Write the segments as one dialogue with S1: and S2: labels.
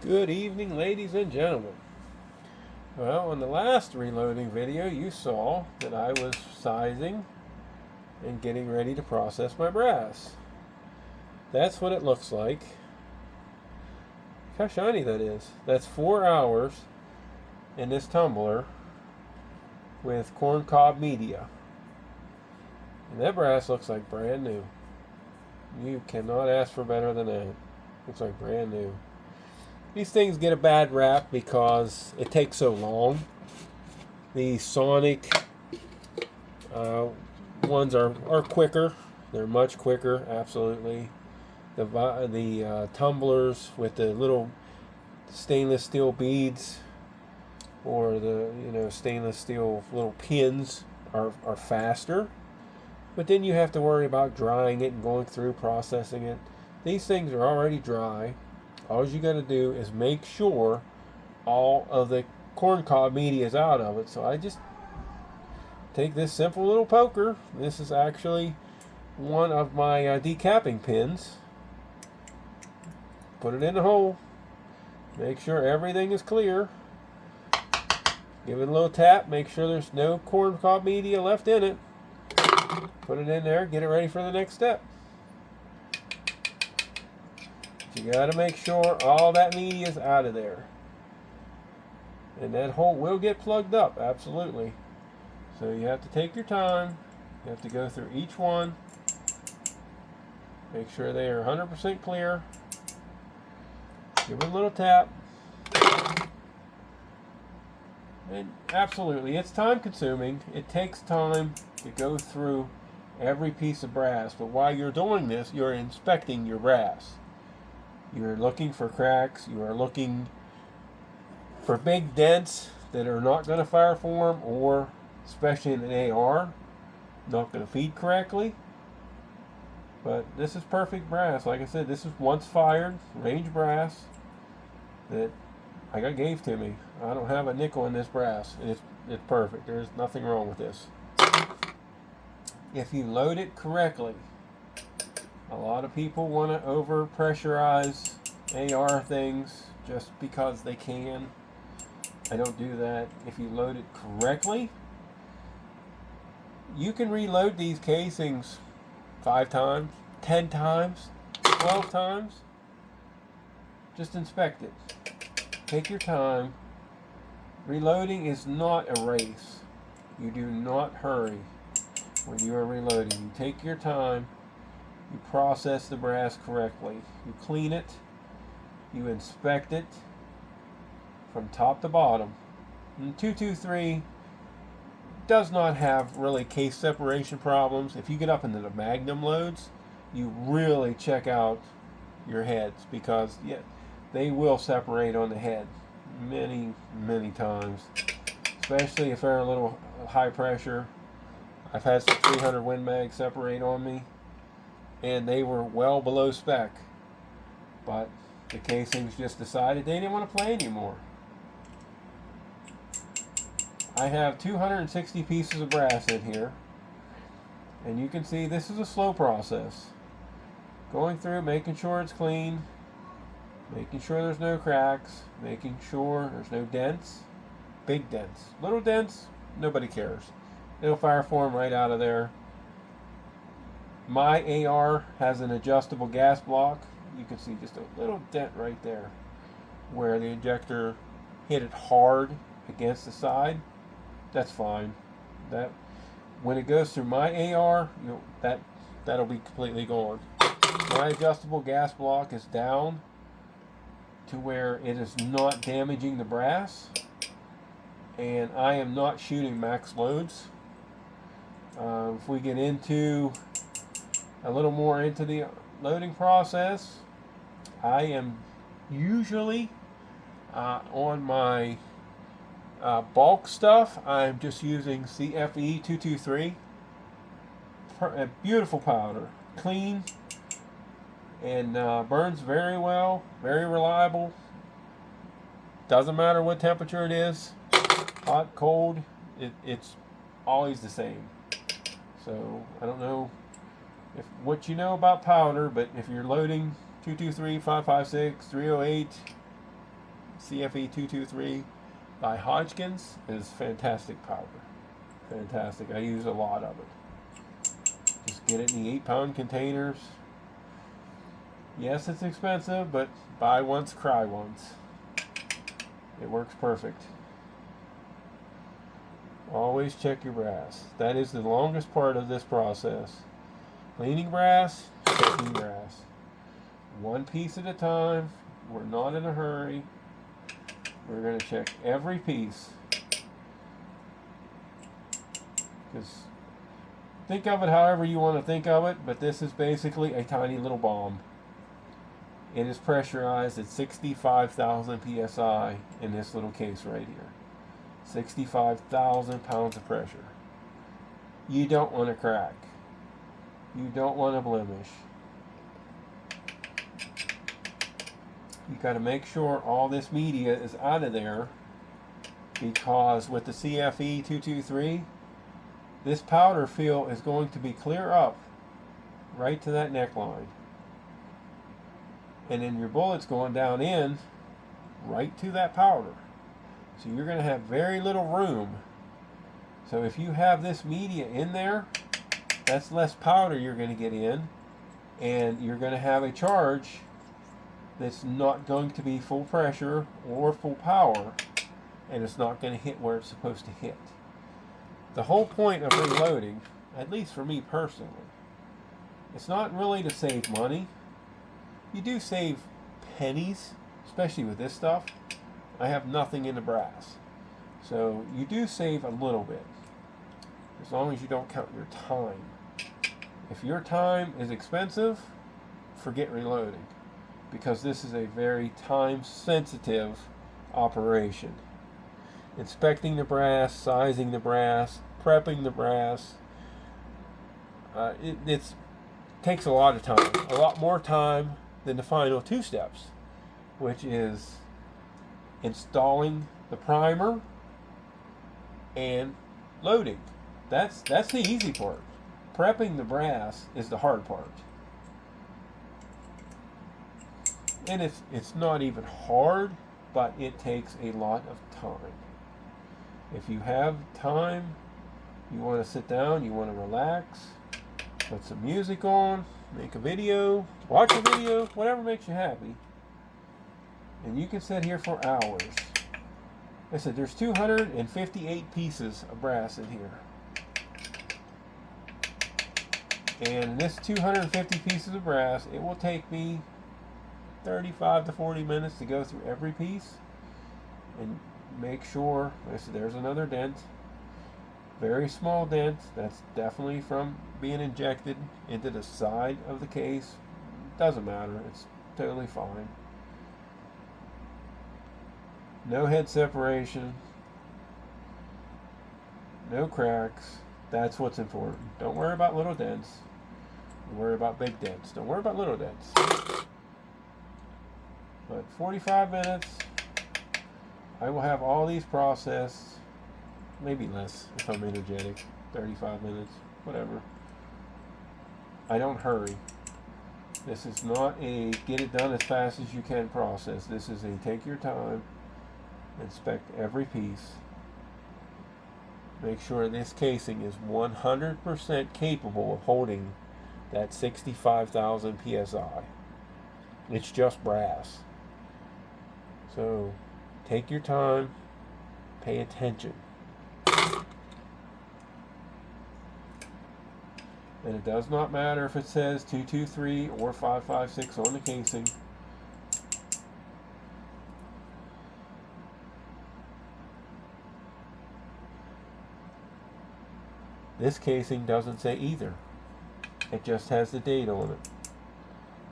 S1: Good evening, ladies and gentlemen. Well, in the last reloading video, you saw that I was sizing and getting ready to process my brass. That's what it looks like. Look how shiny that is. That's 4 hours in this tumbler with corncob media. And that brass looks like brand new. You cannot ask for better than that. Looks like brand new. These things get a bad rap because it takes so long. The Sonic ones are quicker. They're much quicker, absolutely. The tumblers with the little stainless steel beads or the stainless steel little pins are faster. But then you have to worry about drying it and going through processing it. These things are already dry. All you got to do is make sure all of the corncob media is out of it. So I just take this simple little poker. This is actually one of my decapping pins. Put it in the hole. Make sure everything is clear. Give it a little tap. Make sure there's no corncob media left in it. Put it in there. Get it ready for the next step. You got to make sure all that media is out of there. And that hole will get plugged up, absolutely. So you have to take your time. You have to go through each one. Make sure they are 100% clear. Give it a little tap. And absolutely, it's time consuming. It takes time to go through every piece of brass. But while you're doing this, you're inspecting your brass. You're looking for cracks. You are looking for big dents that are not going to fire form, or especially in an AR, not going to feed correctly. But this is perfect brass. Like I said, this is once fired range brass that I got gave to me. I don't have a nickel in this brass. It's perfect. There's nothing wrong with this. If you load it correctly. A lot of people want to over pressurize AR things just because they can. I don't do that. If you load it correctly, you can reload these casings 5 times, 10 times, 12 times. Just inspect it. Take your time. Reloading is not a race. You do not hurry when you are reloading. You take your time. You process the brass correctly. You clean it. You inspect it from top to bottom. And 223 does not have really case separation problems. If you get up into the Magnum loads, you really check out your heads because they will separate on the head many, many times. Especially if they're a little high pressure. I've had some 300 Win Mag separate on me, and they were well below spec, but the casings just decided they didn't want to play anymore. I have 260 pieces of brass in here, and you can see this is a slow process. Going through, making sure it's clean, making sure there's no cracks, making sure there's no dents, big dents. Little dents, nobody cares. It'll fire form right out of there. My AR has an adjustable gas block. You can see just a little dent right there where the injector hit it hard against the side. That's fine. That when it goes through my AR, that'll be completely gone. My adjustable gas block is down to where it is not damaging the brass, and I am not shooting max loads. If we get into a little more into the loading process, I am usually on my bulk stuff, I'm just using CFE 223. A beautiful powder, clean, and burns very well, very reliable. Doesn't matter what temperature it is, hot, cold, it's always the same. So I don't know what you know about powder, but if you're loading 223, 556, 308, CFE 223 by Hodgkins is fantastic powder. Fantastic. I use a lot of it. Just get it in the 8-pound containers. Yes, it's expensive, but buy once, cry once. It works perfect. Always check your brass. That is the longest part of this process. Cleaning brass, checking brass. One piece at a time. We're not in a hurry. We're going to check every piece. Because think of it however you want to think of it, but this is basically a tiny little bomb. It is pressurized at 65,000 psi in this little case right here. 65,000 pounds of pressure. You don't want to crack. You don't want to blemish. You got to make sure all this media is out of there, because with the CFE 223, this powder fill is going to be clear up right to that neckline. And then your bullet's going down in right to that powder. So you're going to have very little room. So if you have this media in there, that's less powder you're going to get in, and you're going to have a charge that's not going to be full pressure or full power, and it's not going to hit where it's supposed to hit. The whole point of reloading, at least for me personally, it's not really to save money. You do save pennies, especially with this stuff. I have nothing in the brass, so you do save a little bit, as long as you don't count your time. If your time is expensive, forget reloading, because this is a very time-sensitive operation. Inspecting the brass, sizing the brass, prepping the brass, it takes a lot of time, a lot more time than the final 2 steps, which is installing the primer and loading. That's the easy part. Prepping the brass is the hard part. And it's not even hard, but it takes a lot of time. If you have time, you want to sit down, you want to relax, put some music on, make a video, watch a video, whatever makes you happy, and you can sit here for hours. I said there's 258 pieces of brass in here. And this 250 pieces of brass, it will take me 35 to 40 minutes to go through every piece and make sure. I said there's another dent, very small dent. That's definitely from being injected into the side of the case. Doesn't matter, it's totally fine. No head separation, no cracks. That's what's important. Don't worry about little dents. Worry about big dents. Don't worry about little dents. But 45 minutes, I will have all these processed. Maybe less if I'm energetic. 35 minutes, whatever. I don't hurry. This is not a get it done as fast as you can process. This is a take your time, inspect every piece. Make sure this casing is 100% capable of holding that 65,000 psi. It's just brass. So take your time, pay attention. And it does not matter if it says 223 or 556 on the casing. This casing doesn't say either. It just has the date on it.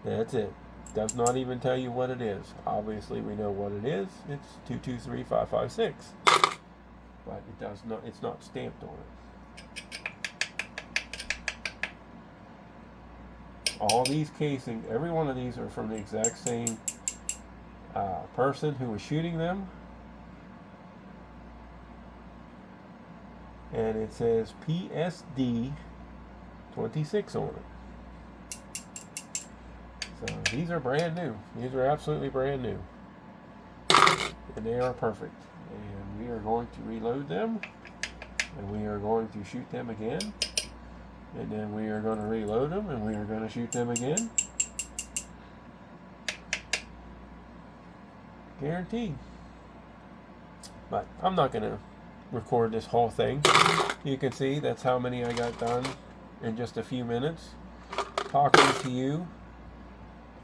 S1: That's it. Does not even tell you what it is. Obviously we know what it is. It's 223556. But it does not, it's not stamped on it. All these casings, every one of these are from the exact same person who was shooting them. And it says PSD 26 on it. So these are brand new. These are absolutely brand new. and they are perfect. And we are going to reload them, and we are going to shoot them again, and then we are going to reload them, and we are going to shoot them again. Guaranteed. But I'm not going to record this whole thing. You can see that's how many I got done in just a few minutes, talking to you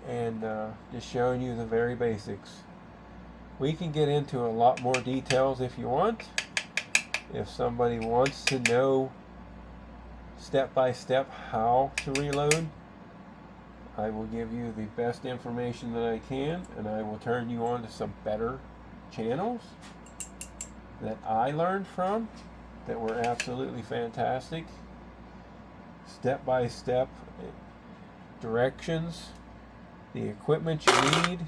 S1: and just showing you the very basics. We can get into a lot more details if you want. If somebody wants to know step by step how to reload, I will give you the best information that I can, and I will turn you on to some better channels that I learned from that were absolutely fantastic. Step by step directions, the equipment you need,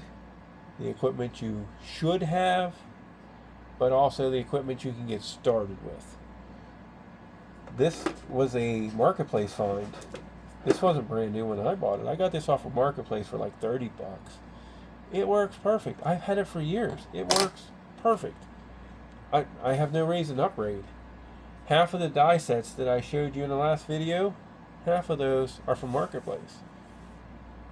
S1: the equipment you should have, but also the equipment you can get started with. This was a marketplace find. This wasn't brand new when I bought it. I got this off of Marketplace for like 30 bucks. It works perfect. I've had it for years. It works perfect. I have no reason to upgrade. Half of the die sets that I showed you in the last video, half of those are from Marketplace.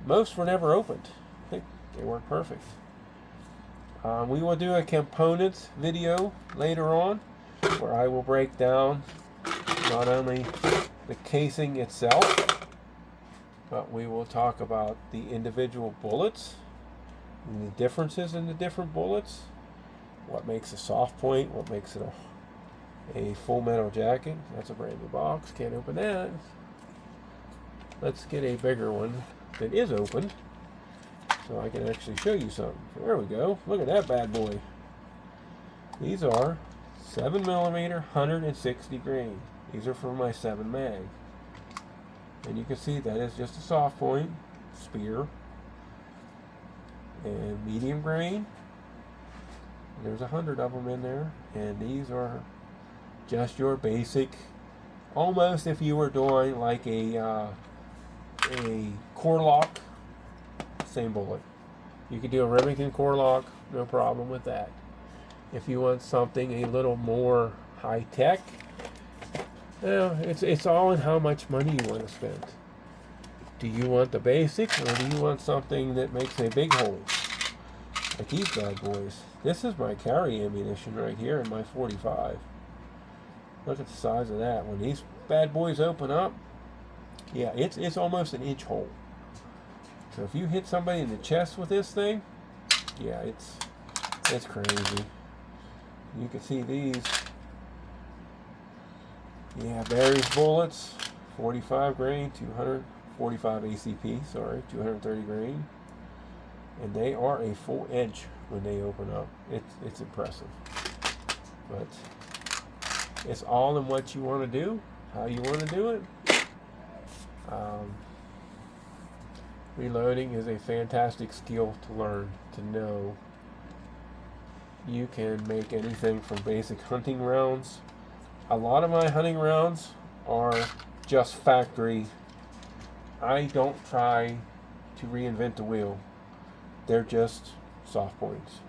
S1: Most were never opened. They work perfect. We will do a components video later on where I will break down not only the casing itself, but we will talk about the individual bullets and the differences in the different bullets, what makes a soft point, what makes it a full metal jacket. That's a brand new box, can't open that. Let's get a bigger one that is open so I can actually show you something. There we go, look at that bad boy. These are 7mm 160 grain. These are for my 7 mag. And you can see that is just a soft point spear, and medium grain. There's 100 of them in there, and these are just your basic, almost if you were doing like a core lock, same bullet. You could do a Remington core lock, no problem with that. If you want something a little more high tech, it's all in how much money you want to spend. Do you want the basic, or do you want something that makes a big hole? Like these bad boys. This is my carry ammunition right here in my 45. Look at the size of that. When these bad boys open up, yeah, it's almost an inch hole. So if you hit somebody in the chest with this thing, yeah, it's crazy. You can see these. Yeah, Barry's bullets, 45 grain, 245 ACP, sorry, 230 grain. And they are a full inch when they open up. It's impressive. But it's all in what you want to do, how you want to do it. Reloading is a fantastic skill to learn, to know. You can make anything from basic hunting rounds. A lot of my hunting rounds are just factory. I don't try to reinvent the wheel. They're just soft points.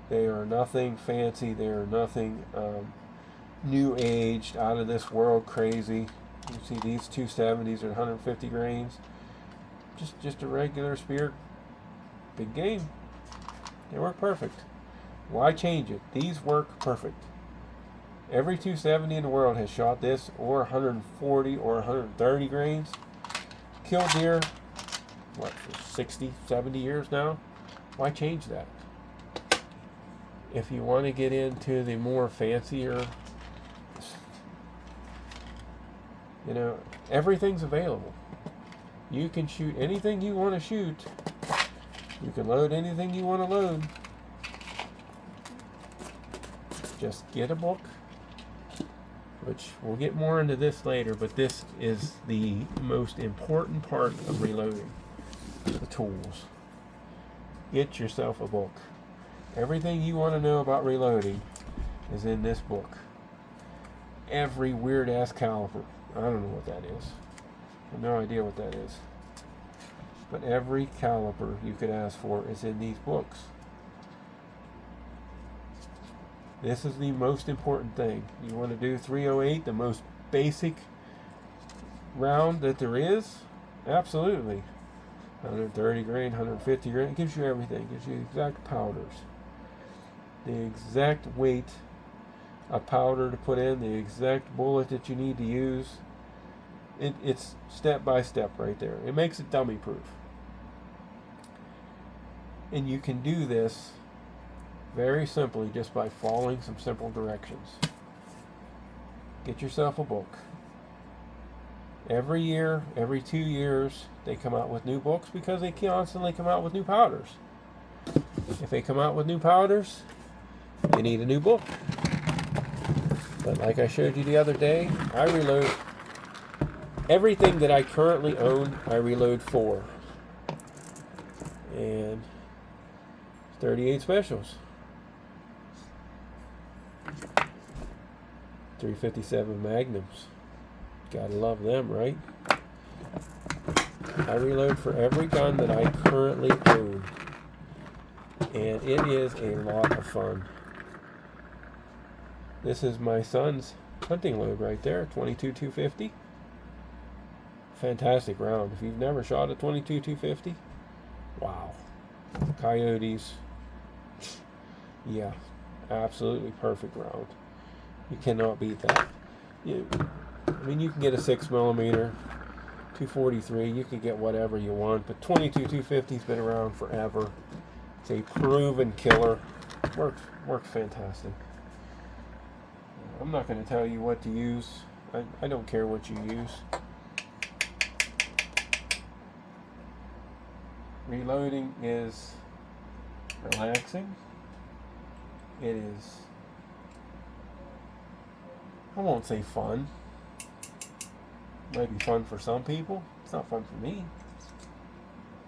S1: They are nothing fancy. They are nothing new aged, out of this world crazy. You see these 270s are 150 grains. Just a regular spear. Big game. They work perfect. Why change it? These work perfect. Every 270 in the world has shot this, or 140 or 130 grains. Killed deer, what, for 60, 70 years now? Why change that? If you want to get into the more fancier, everything's available. You can shoot anything you want to shoot. You can load anything you want to load. Just get a book, which we'll get more into this later, but this is the most important part of reloading, the tools. Get yourself a book. Everything you want to know about reloading is in this book. Every weird ass caliper. I don't know what that is. I have no idea what that is. But every caliper you could ask for is in these books. This is the most important thing. You want to do 308, the most basic round that there is? Absolutely. 130 grain, 150 grain. It gives you everything. It gives you exact powders. The exact weight of powder to put in, the exact bullet that you need to use. It's step by step right there. It makes it dummy proof. And you can do this very simply just by following some simple directions. Get yourself a book. Every year, every 2 years, they come out with new books because they constantly come out with new powders. If they come out with new powders, you need a new book. But like I showed you the other day, I reload everything that I currently own. I reload 4, and 38 specials, 357 Magnums. Gotta love them, right? I reload for every gun that I currently own, and it is a lot of fun. This is my son's hunting load right there, 22-250. Fantastic round. If you've never shot a 22-250, wow. Coyotes, yeah, absolutely perfect round. You cannot beat that. I mean, you can get a 6mm, 243. You can get whatever you want, but 22-250's been around forever. It's a proven killer. Works fantastic. I'm not going to tell you what to use. I don't care what you use. Reloading is relaxing. It is, I won't say fun. It might be fun for some people. It's not fun for me.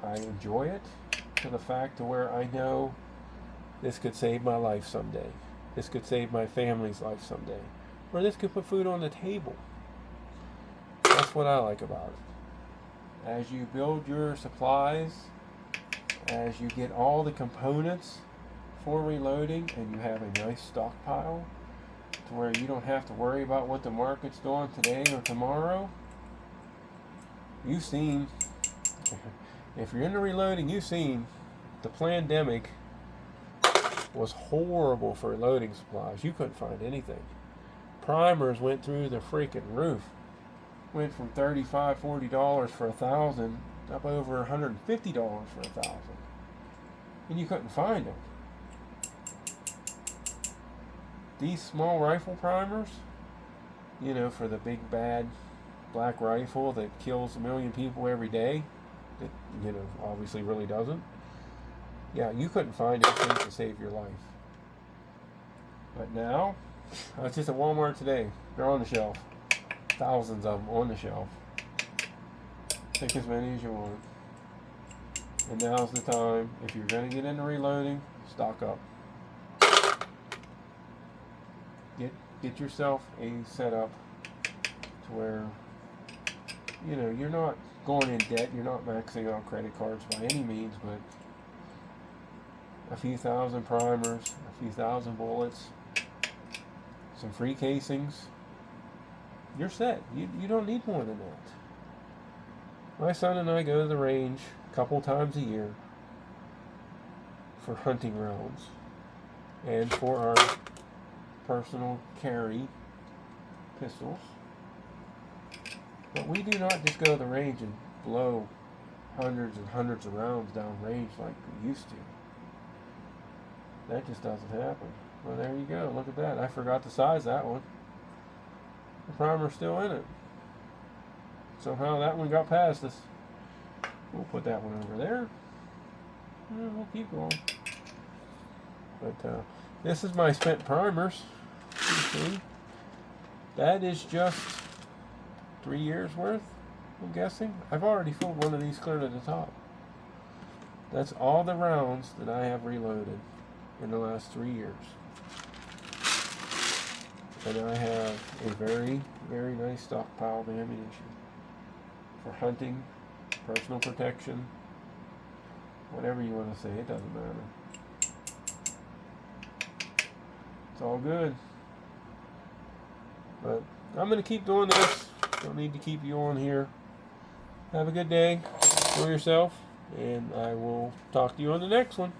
S1: I enjoy it to the fact to where I know this could save my life someday. This could save my family's life someday. Or this could put food on the table. That's what I like about it. As you build your supplies, as you get all the components for reloading, and you have a nice stockpile to where you don't have to worry about what the market's doing today or tomorrow. You've seen, if you're into reloading, you've seen the pandemic was horrible for reloading supplies. You couldn't find anything. Primers went through the freaking roof. Went from $35, $40 for 1,000 up over $150 for 1,000. And you couldn't find them. These small rifle primers, you know, for the big bad black rifle that kills 1 million people every day, that, you know, obviously really doesn't. Yeah, you couldn't find anything to save your life. But now, I was just at Walmart today. They're on the shelf. Thousands of them on the shelf. Take as many as you want. And now's the time. If you're going to get into reloading, stock up. Get yourself a setup to where, you know, you're not going in debt. You're not maxing out credit cards by any means, but a few thousand primers, a few thousand bullets, some free casings, you're set. You don't need more than that. My son and I go to the range a couple times a year for hunting rounds and for our personal carry pistols. But we do not just go to the range and blow hundreds and hundreds of rounds down range like we used to. That just doesn't happen. Well, there you go. Look at that. I forgot to size that one. The primer's still in it. Somehow that one got past us. We'll put that one over there. And we'll keep going. But this is my spent primers. You see? That is just 3 years worth, I'm guessing. I've already filled one of these clear to the top. That's all the rounds that I have reloaded in the last 3 years. And I have a very, very nice stockpile of ammunition for hunting, personal protection, whatever you want to say, it doesn't matter. It's all good. But I'm going to keep doing this. Don't need to keep you on here. Have a good day. Enjoy yourself. And I will talk to you on the next one.